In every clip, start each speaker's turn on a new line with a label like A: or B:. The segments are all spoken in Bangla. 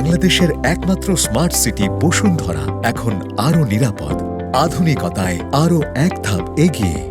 A: বাংলাদেশের একমাত্র স্মার্ট সিটি বসুন্ধরা এখন আরো নিরাপদ, আধুনিকতায় আরো এক ধাপ এগিয়ে।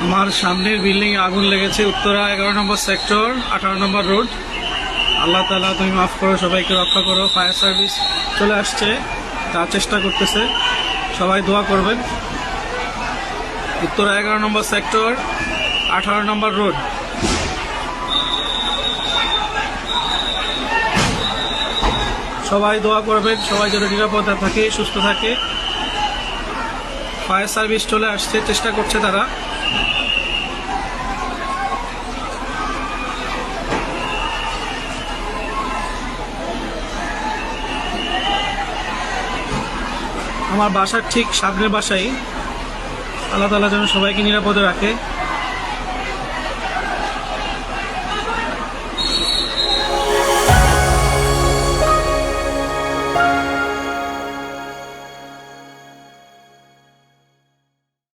B: আমার সামনের বিল্ডিং আগুন লেগেছে, উত্তরা 11 নম্বর সেক্টর 18 নম্বর রোড। আল্লাহ তাআলা তুমি মাফ করো, সবাইকে রক্ষা করো। ফায়ার সার্ভিস চলে আসছে, তার চেষ্টা করতেছে, সবাই দোয়া করবেন। উত্তরা 11 নম্বর সেক্টর 18 নম্বর রোড। সবাই দোয়া করবেন, সবাই যেন নিরাপদে থাকে, সুস্থ থাকে। ফায়ার সার্ভিস চলে আসছে, চেষ্টা করছে তারা। আমার বাসার ঠিক সামনের বাসায়। আল্লাহ তাআলা যেন সবাইকে নিরাপদে রাখে।